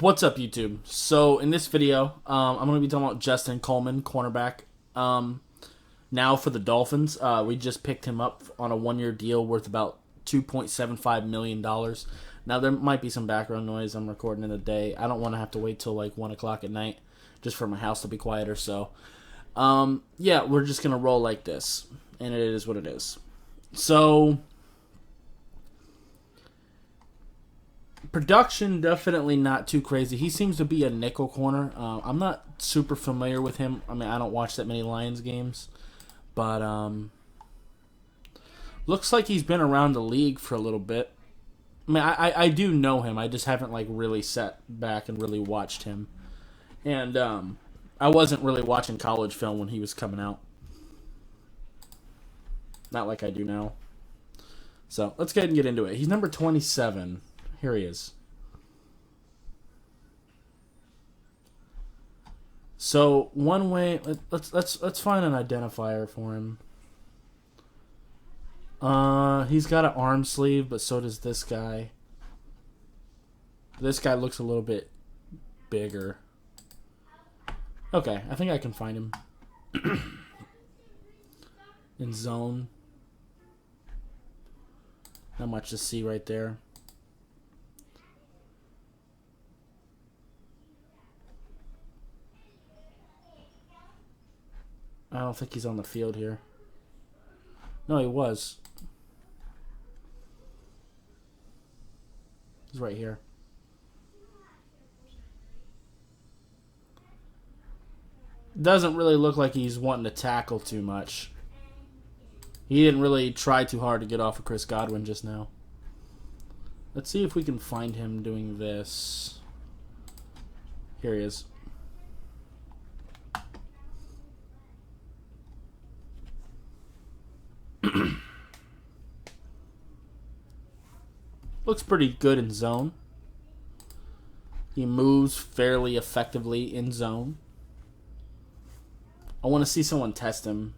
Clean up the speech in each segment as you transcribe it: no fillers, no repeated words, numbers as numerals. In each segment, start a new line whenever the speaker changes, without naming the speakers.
What's up, YouTube? So in this video, I'm going to be talking about Justin Coleman, cornerback. Now for the Dolphins, we just picked him up on a one-year deal worth about $2.75 million. Now there might be some background noise. I'm recording in the day. I don't want to have to wait till like 1 o'clock at night just for my house to be quieter. So, yeah, we're just going to roll like this, and it is what it is. So, production definitely not too crazy. He seems to be a nickel corner. I'm not super familiar with him. I mean, I don't watch that many Lions games, but looks like he's been around the league for a little bit. I mean, I do know him. I just haven't like really sat back and really watched him. And I wasn't really watching college film when he was coming out. Not like I do now. So let's go ahead and get into it. He's number 27. Here he is. So one way, let's find an identifier for him. He's got an arm sleeve, but so does this guy. This guy looks a little bit bigger. Okay, I think I can find him. In zone. Not much to see right there. I don't think he's on the field here. No, he was. He's right here. Doesn't really look like he's wanting to tackle too much. He didn't really try too hard to get off of Chris Godwin just now. Let's see if we can find him doing this. Here he is. Looks pretty good in zone. He moves fairly effectively in zone. I want to see someone test him.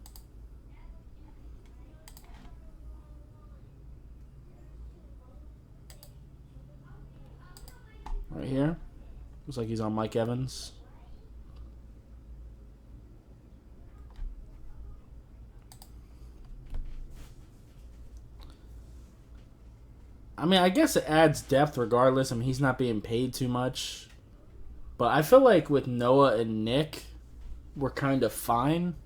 Right here. Looks like he's on Mike Evans. I mean, I guess it adds depth regardless. I mean, he's not being paid too much. But I feel like with Noah and Nick, we're kind of fine.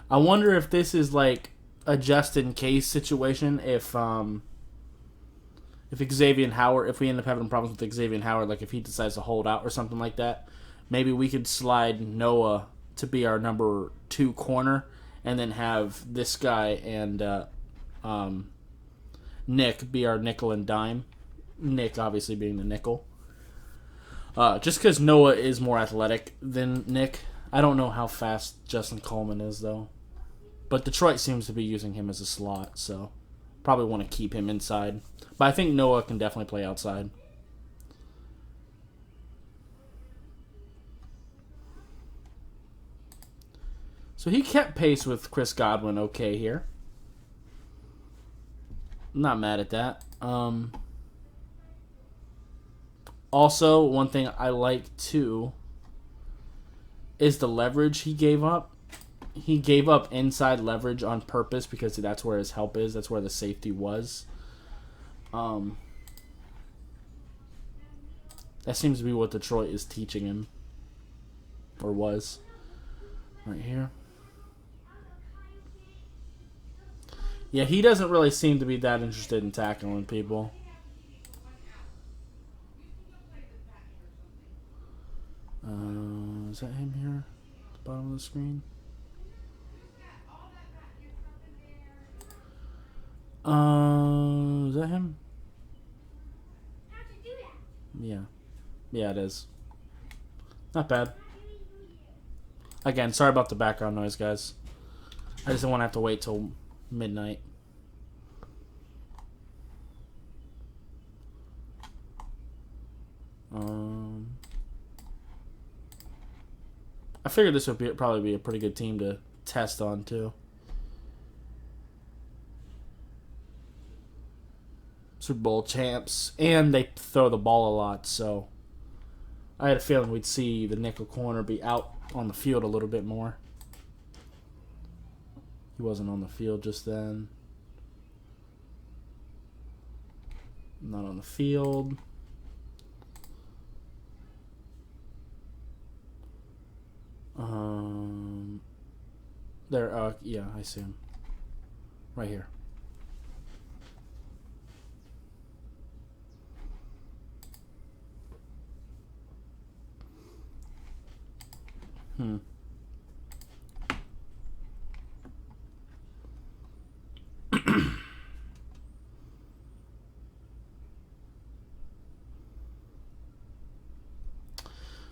I wonder if this is like a just-in-case situation. If Xavier Howard, if we end up having problems with Xavier Howard, like if he decides to hold out or something like that, maybe we could slide Noah to be our number 2 corner. And then have this guy and Nick be our nickel and dime. Nick obviously being the nickel. Just because Noah is more athletic than Nick. I don't know how fast Justin Coleman is, though. But Detroit seems to be using him as a slot, so probably want to keep him inside. But I think Noah can definitely play outside. So he kept pace with Chris Godwin okay here. I'm not mad at that. Also, one thing I like too is the leverage he gave up. He gave up inside leverage on purpose because that's where his help is. That's where the safety was. That seems to be what Detroit is teaching him. Or was. Right here. Yeah, he doesn't really seem to be that interested in tackling people. Is that him here at the bottom of the screen? Is that him? Yeah. Yeah, it is. Not bad. Again, sorry about the background noise, guys. I just don't want to have to wait till midnight. I figured this would probably be a pretty good team to test on too. Super Bowl champs, and they throw the ball a lot, so I had a feeling we'd see the nickel corner be out on the field a little bit more. He wasn't on the field just then. Not on the field. There, yeah, I see him. Right here.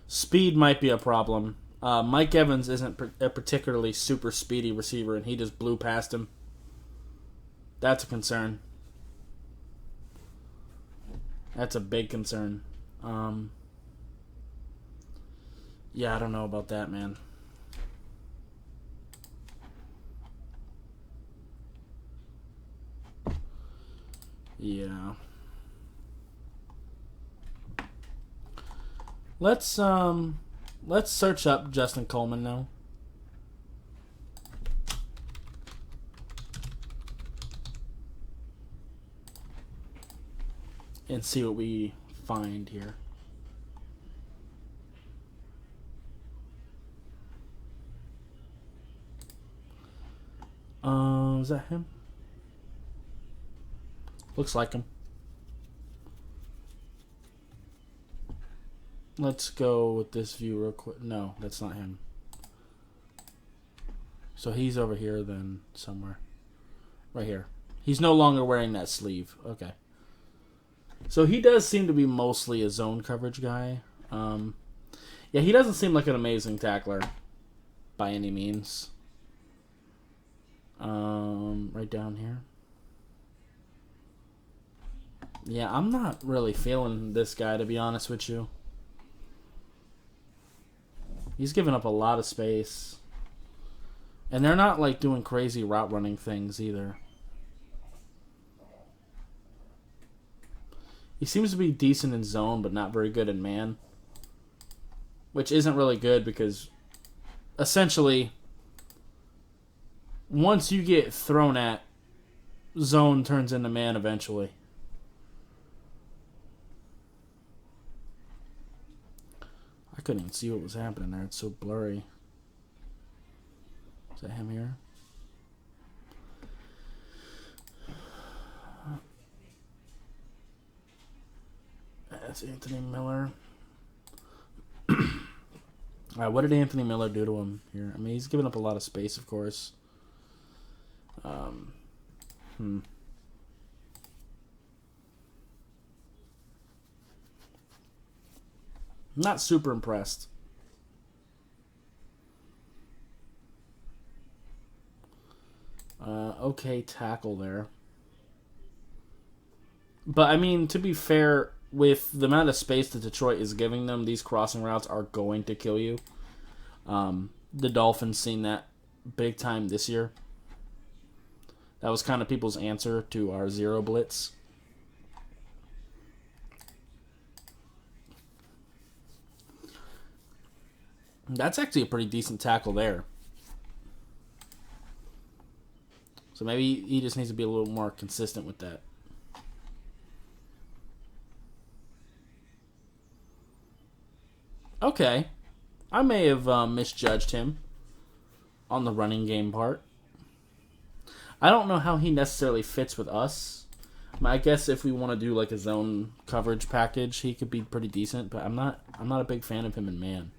Speed might be a problem. Mike Evans isn't a particularly super speedy receiver, and he just blew past him. That's a concern. That's a big concern. Yeah, I don't know about that, man. Yeah. Let's search up Justin Coleman now. And see what we find here. Is that him? Looks like him. Let's go with this view real quick. No, that's not him. So he's over here then somewhere. Right here. He's no longer wearing that sleeve. Okay. So he does seem to be mostly a zone coverage guy. Yeah, he doesn't seem like an amazing tackler by any means. Right down here. Yeah, I'm not really feeling this guy, to be honest with you. He's giving up a lot of space. And they're not like doing crazy route running things either. He seems to be decent in zone, but not very good in man. Which isn't really good because essentially, once you get thrown at, zone turns into man eventually. I couldn't even see what was happening there. It's so blurry. Is that him here? That's Anthony Miller. Alright, what did Anthony Miller do to him here? I mean, he's giving up a lot of space, of course. Not super impressed. Okay tackle there. But, I mean, to be fair, with the amount of space that Detroit is giving them, these crossing routes are going to kill you. The Dolphins seen that big time this year. That was kind of people's answer to our zero blitz. That's actually a pretty decent tackle there. So maybe he just needs to be a little more consistent with that. Okay. I may have misjudged him on the running game part. I don't know how he necessarily fits with us. I guess if we want to do like a zone coverage package, he could be pretty decent, but I'm not a big fan of him in man.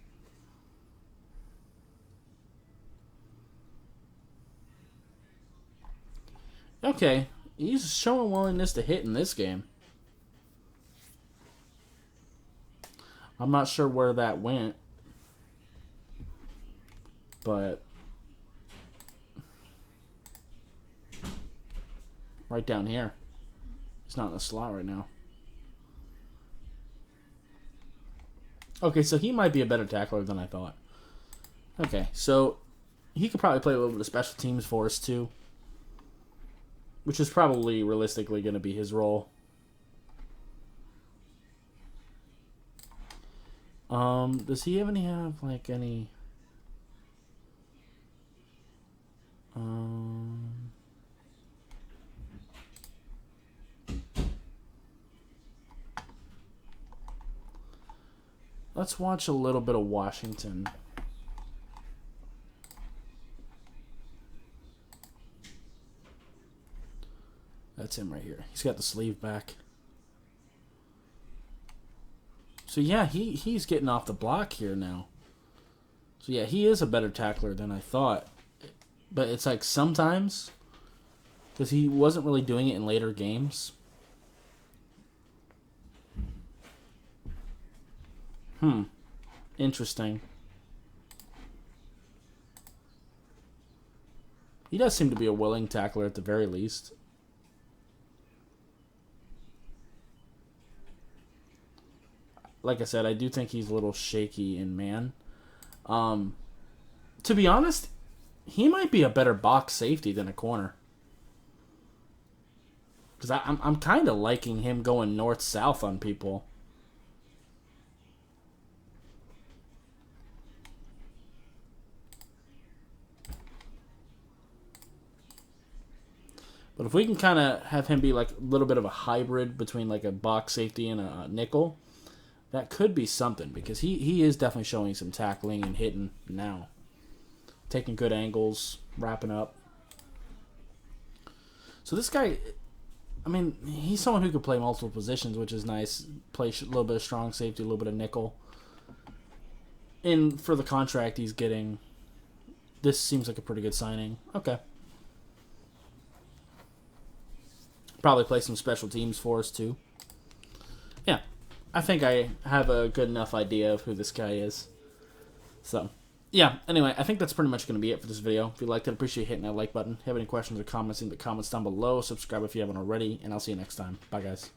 Okay, he's showing willingness to hit in this game. I'm not sure where that went, but right down here. He's not in the slot right now. Okay, so he might be a better tackler than I thought. Okay, so he could probably play a little bit of special teams for us too, which is probably realistically going to be his role. Does he even have like any? Let's watch a little bit of Washington. That's him right here. He's got the sleeve back. So yeah, he's getting off the block here now. So yeah, he is a better tackler than I thought. But it's like sometimes, because he wasn't really doing it in later games. Interesting. He does seem to be a willing tackler at the very least. Like I said, I do think he's a little shaky in man. To be honest, he might be a better box safety than a corner. Because I'm kind of liking him going north-south on people. But if we can kind of have him be like a little bit of a hybrid between like a box safety and a nickel, that could be something. Because he is definitely showing some tackling and hitting now. Taking good angles, wrapping up. So this guy, I mean, he's someone who could play multiple positions, which is nice. Play a little bit of strong safety, a little bit of nickel. And for the contract he's getting, this seems like a pretty good signing. Okay. Probably play some special teams for us, too. Yeah. I think I have a good enough idea of who this guy is. So, yeah. Anyway, I think that's pretty much going to be it for this video. If you liked it, appreciate hitting that like button. If you have any questions or comments, leave the comments down below. Subscribe if you haven't already, and I'll see you next time. Bye, guys.